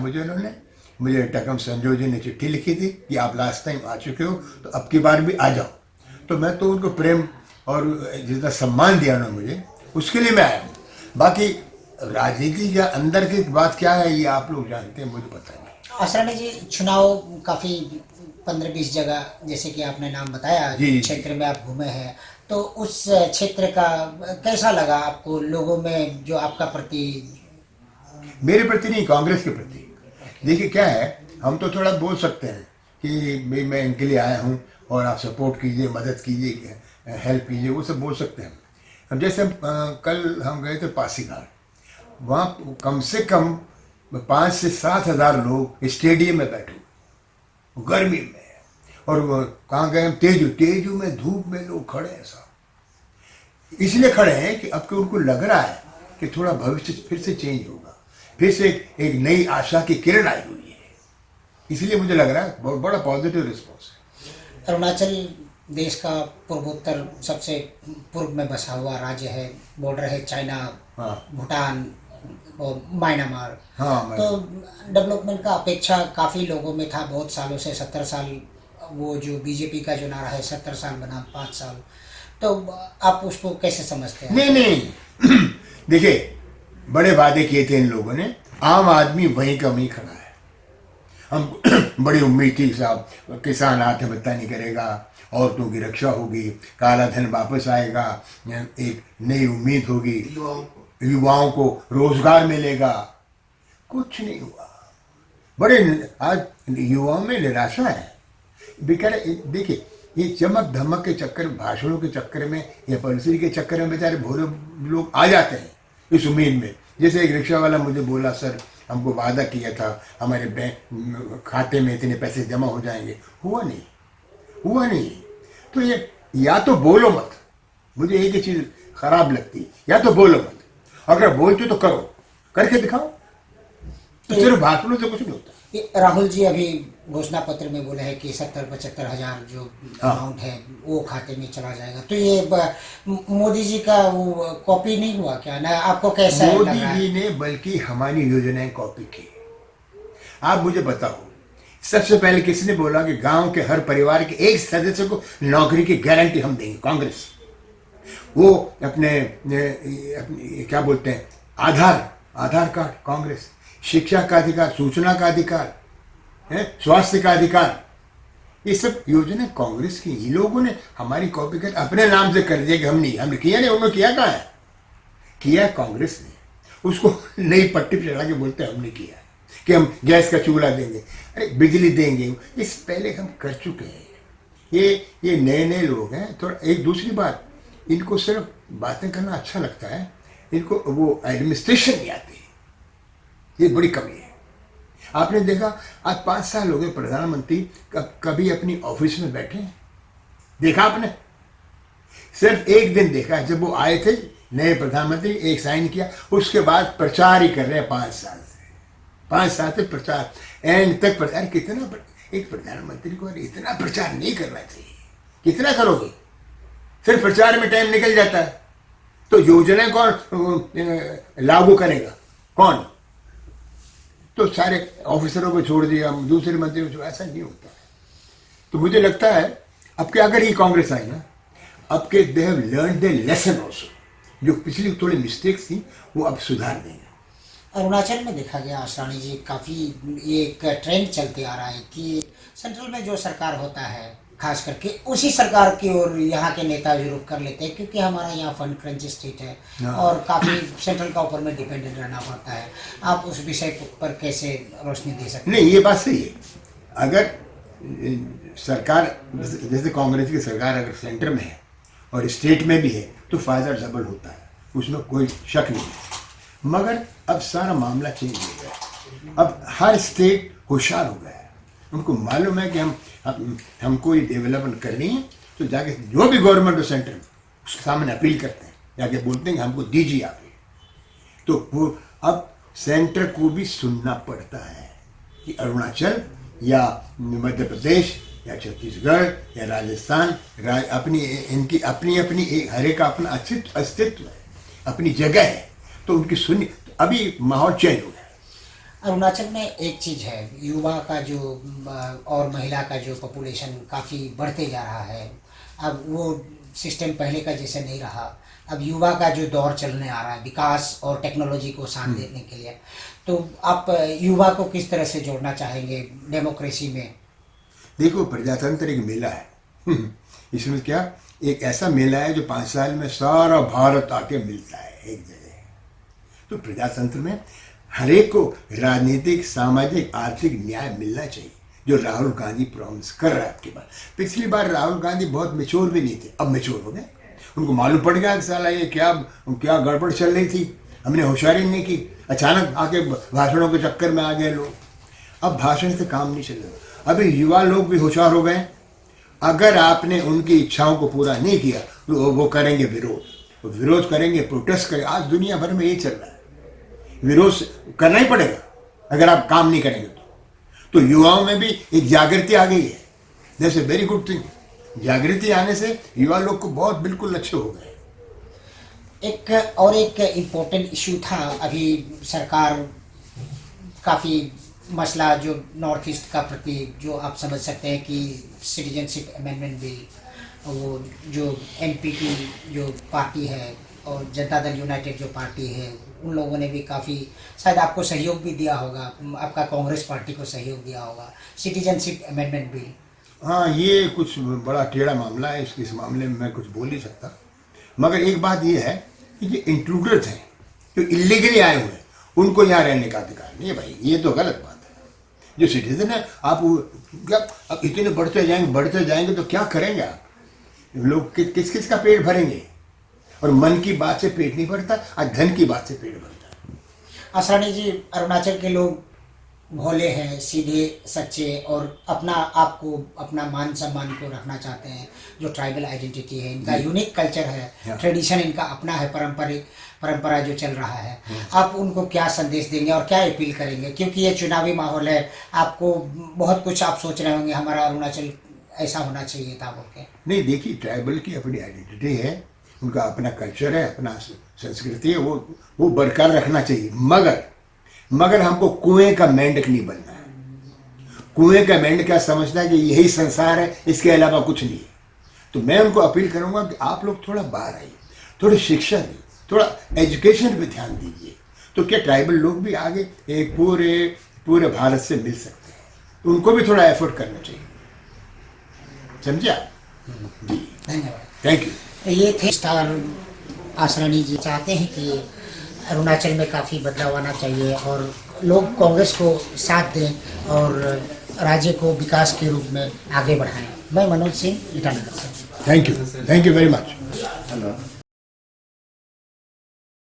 मुझे उन्होंने, मुझे टकम संजोय जी ने चिट्ठी लिखी थी कि आप लास्ट टाइम आ चुके हो तो अब की बार भी आ जाओ। तो मैं तो उनको प्रेम और जितना सम्मान दिया उन्होंने मुझे, उसके लिए मैं आया हूँ। बाकी राजनीति या अंदर की बात क्या है ये आप लोग जानते हैं, मुझे पता नहीं। आसरानी जी, चुनाव काफ़ी 15-20 जगह जैसे कि आपने नाम बताया जी। क्षेत्र में आप घूमे हैं, तो उस क्षेत्र का कैसा लगा आपको, लोगों में जो आपका प्रति? मेरे प्रति नहीं, कांग्रेस के प्रति। देखिए क्या है, हम तो थोड़ा बोल सकते हैं कि भाई मैं इनके लिए आया हूँ और आप सपोर्ट कीजिए, मदद कीजिए, हेल्प कीजिए, वो सब बोल सकते हैं। अब जैसे कल हम गए थे पासीघाट, वहाँ कम से कम 5 से 7 हज़ार लोग स्टेडियम में बैठे हुए गर्मी में। और कहाँ गए हम? तेजू। तेजू में धूप में लोग खड़े हैं साहब, इसलिए खड़े हैं कि अब कि उनको लग रहा है कि थोड़ा भविष्य फिर से चेंज होगा, फिर से एक नई आशा की किरण आई हुई है। इसलिए मुझे लग रहा है बहुत बड़ा पॉजिटिव रिस्पॉन्स है। अरुणाचल देश का पूर्वोत्तर सबसे पूर्व में बसा हुआ राज्य है, बॉर्डर है चाइना, हाँ भूटान और म्यांमार। हाँ। तो डेवलपमेंट का अपेक्षा काफ़ी लोगों में था बहुत सालों से। 70 साल वो जो बीजेपी का जो नारा है 70 साल बना 5 साल, तो आप उसको कैसे समझते हैं? नहीं नहीं देखिए, बड़े वादे किए थे इन लोगों ने, आम आदमी वहीं का वहीं खड़ा है। हम बड़ी उम्मीद थी साहब, किसान आत्महत्या नहीं करेगा, औरतों की रक्षा होगी, काला धन वापस आएगा, एक नई उम्मीद होगी, युवाओं को रोजगार मिलेगा। कुछ नहीं हुआ। बड़े आज युवाओं में निराशा है। बेकार देखिए, ये चमक धमक के चक्कर, भाषणों के चक्कर में या पॉलिसी के चक्कर में बेचारे भोले लोग आ जाते हैं इस उम्मीद में। जैसे एक रिक्शा वाला मुझे बोला, सर हमको वादा किया था हमारे बैंक खाते में इतने पैसे जमा हो जाएंगे, हुआ नहीं, हुआ नहीं। तो ये या तो बोलो मत, मुझे एक ही चीज़ खराब लगती है, या तो बोलो मत, अगर बोलते तो करो, करके दिखाओ। तो सिर्फ भाषणों से कुछ नहीं होता। राहुल जी अभी घोषणा पत्र में बोले हैं कि 70-75 हजार जो अमाउंट है वो खाते में चला जाएगा। तो ये मोदी जी का वो कॉपी नहीं हुआ क्या ना? आपको कैसा लग रहा है? मोदी जी ने बल्कि हमारी योजनाएं कॉपी की। आप मुझे बताओ, सबसे पहले किसने बोला कि गांव के हर परिवार के एक सदस्य को नौकरी की गारंटी हम देंगे? कांग्रेस। वो अपने क्या बोलते हैं, आधार कार्ड, कांग्रेस। शिक्षा का अधिकार, सूचना का अधिकार है, स्वास्थ्य का अधिकार, ये सब योजना कांग्रेस की। ये लोगों ने हमारी कॉपी कर अपने नाम से कर दिया कि हमने किया नहीं। उन्होंने किया कहाँ है? किया कांग्रेस ने। उसको नई पट्टी पर चढ़ा के बोलते हैं हमने किया कि हम गैस का चूल्हा देंगे, अरे बिजली देंगे, इस पहले हम कर चुके हैं। ये नए नए लोग हैं। थोड़ा एक दूसरी बात, इनको सिर्फ बातें करना अच्छा लगता है, इनको वो एडमिनिस्ट्रेशन नहीं आती, ये बड़ी कमी है। आपने देखा आज 5 साल हो गए प्रधानमंत्री कभी अपनी ऑफिस में बैठे हैं? देखा आपने? सिर्फ एक दिन देखा जब वो आए थे नए प्रधानमंत्री, एक साइन किया, उसके बाद प्रचार ही कर रहे हैं 5 साल से। 5 साल से प्रचार, एंड तक प्रचार। कितना एक प्रधानमंत्री को इतना प्रचार नहीं करना चाहिए। कितना करोगे? सिर्फ प्रचार में टाइम निकल जाता है। तो योजनाएं कौन लागू करेगा? कौन? तो सारे ऑफिसरों को छोड़ दिया, दूसरे मंत्रियों को, ऐसा नहीं होता है। तो मुझे लगता है अब के अगर ये कांग्रेस आई ना, अब के they have learn the lesson also. जो पिछली थोड़ी मिस्टेक्स थी वो अब सुधार देंगे। अरुणाचल में देखा गया आसरानी जी, काफ़ी ये एक ट्रेंड चलते आ रहा है कि सेंट्रल में जो सरकार होता है खास करके उसी सरकार की ओर यहाँ के नेता भी रुख कर लेते हैं, क्योंकि हमारा यहाँ फंड क्रंच स्टेट है और काफ़ी सेंट्रल का ऊपर में डिपेंडेंट रहना पड़ता है। आप उस विषय पर कैसे रोशनी दे सकते हैं? नहीं, ये बात सही है। अगर सरकार जैसे कांग्रेस की सरकार अगर सेंटर में है और स्टेट में भी है तो फायदा डबल होता है, उसमें कोई शक नहीं है। मगर अब सारा मामला चेंज हो गया। अब हर स्टेट होशियार हो गया है, उनको मालूम है कि हमको ये डेवलपमेंट करनी है, तो जाके जो भी गवर्नमेंट हो सेंटर में उसके सामने अपील करते हैं, जाके बोलते हैं कि हमको दीजिए आप ये। तो वो अब सेंटर को भी सुनना पड़ता है कि अरुणाचल या मध्य प्रदेश या छत्तीसगढ़ या राजस्थान इनकी अपनी हर एक का अपना अस्तित्व है, अपनी जगह है, तो उनकी सुनी। अभी माहौल चेंज हो गया। अरुणाचल में एक चीज़ है, युवा का जो और महिला का जो पॉपुलेशन काफ़ी बढ़ते जा रहा है। अब वो सिस्टम पहले का जैसे नहीं रहा। अब युवा का जो दौर चलने आ रहा है विकास और टेक्नोलॉजी को साथ देने के लिए, तो आप युवा को किस तरह से जोड़ना चाहेंगे डेमोक्रेसी में? देखो, प्रजातंत्र एक मेला है। इसमें क्या, एक ऐसा मेला है जो 5 साल में सारा भारत आके मिलता है एक जगह। तो प्रजातंत्र में हर एक को राजनीतिक, सामाजिक, आर्थिक न्याय मिलना चाहिए, जो राहुल गांधी प्रॉमिस कर रहा है आपके पास। पिछली बार राहुल गांधी बहुत मैच्योर भी नहीं थे, अब मैच्योर हो गए। उनको मालूम पड़ गया कि साला ये क्या क्या गड़बड़ चल रही थी, हमने होशियारी नहीं की, अचानक आके भाषणों के चक्कर में आ गए लोग। अब भाषण से काम नहीं चलेगा। अभी युवा लोग भी होशियार हो गए। अगर आपने उनकी इच्छाओं को पूरा नहीं किया तो वो करेंगे विरोध, विरोध करेंगे, प्रोटेस्ट करेंगे। आज दुनिया भर में ये चल रहा है, विरोध करना ही पड़ेगा अगर आप काम नहीं करेंगे तो युवाओं में भी एक जागृति आ गई है। That's a very good thing. जागृति आने से युवा लोग को बहुत बिल्कुल अच्छे हो गए। एक इम्पोर्टेंट इशू था, अभी सरकार काफ़ी मसला जो नॉर्थ ईस्ट का प्रति, जो आप समझ सकते हैं कि सिटीजनशिप अमेंडमेंट बिल, वो जो एनपीपी जो पार्टी है और जनता दल यूनाइटेड जो पार्टी है, उन लोगों ने भी काफ़ी शायद आपको सहयोग भी दिया होगा, आपका कांग्रेस पार्टी को सहयोग दिया होगा सिटीजनशिप अमेंडमेंट बिल। हाँ, ये कुछ बड़ा टेढ़ा मामला है। इस मामले में मैं कुछ बोल नहीं सकता, मगर एक बात ये है कि जो इंट्रूडर्स हैं, जो इलीगली आए हुए हैं, उनको यहाँ रहने का अधिकार नहीं है भाई। ये तो गलत बात है। जो सिटीजन है, आप क्या अब इतने बढ़ते जाएंगे तो क्या करेंगे आप लोग? किस किस का पेट भरेंगे? और मन की बात से पेट नहीं भरता, और धन की बात से पेट भरता है। आसरानी जी, अरुणाचल के लोग भोले हैं, सीधे सच्चे, और अपना आपको अपना मान सम्मान को रखना चाहते हैं। जो ट्राइबल आइडेंटिटी है इनका, यूनिक कल्चर है, ट्रेडिशन इनका अपना है, परंपरा जो चल रहा है, आप उनको क्या संदेश देंगे और क्या अपील करेंगे? क्योंकि ये चुनावी माहौल है, आपको बहुत कुछ आप सोच रहे होंगे हमारा अरुणाचल ऐसा होना चाहिए था बोल के। नहीं, देखिए, ट्राइबल की अपनी आइडेंटिटी है, उनका अपना कल्चर है, अपना संस्कृति है, वो बरकरार रखना चाहिए। मगर हमको कुएं का मेंढक नहीं बनना है। कुएं का मेंढक क्या समझना है कि यही संसार है, इसके अलावा कुछ नहीं है। तो मैं उनको अपील करूंगा कि आप लोग थोड़ा बाहर आइए, थोड़ी शिक्षा दी, थोड़ा एजुकेशन पे ध्यान दीजिए, तो क्या ट्राइबल लोग भी आगे एक पूरे भारत से मिल सकते हैं। उनको भी थोड़ा एफर्ट करना चाहिए, समझे आप? जी, धन्यवाद, थैंक यू। ये थे स्टार आसरानी जी। चाहते हैं कि अरुणाचल में काफ़ी बदलाव आना चाहिए और लोग कांग्रेस को साथ दें और राज्य को विकास के रूप में आगे बढ़ाएं। मैं मनोज सिंह ईटानगर से। Thank you very much.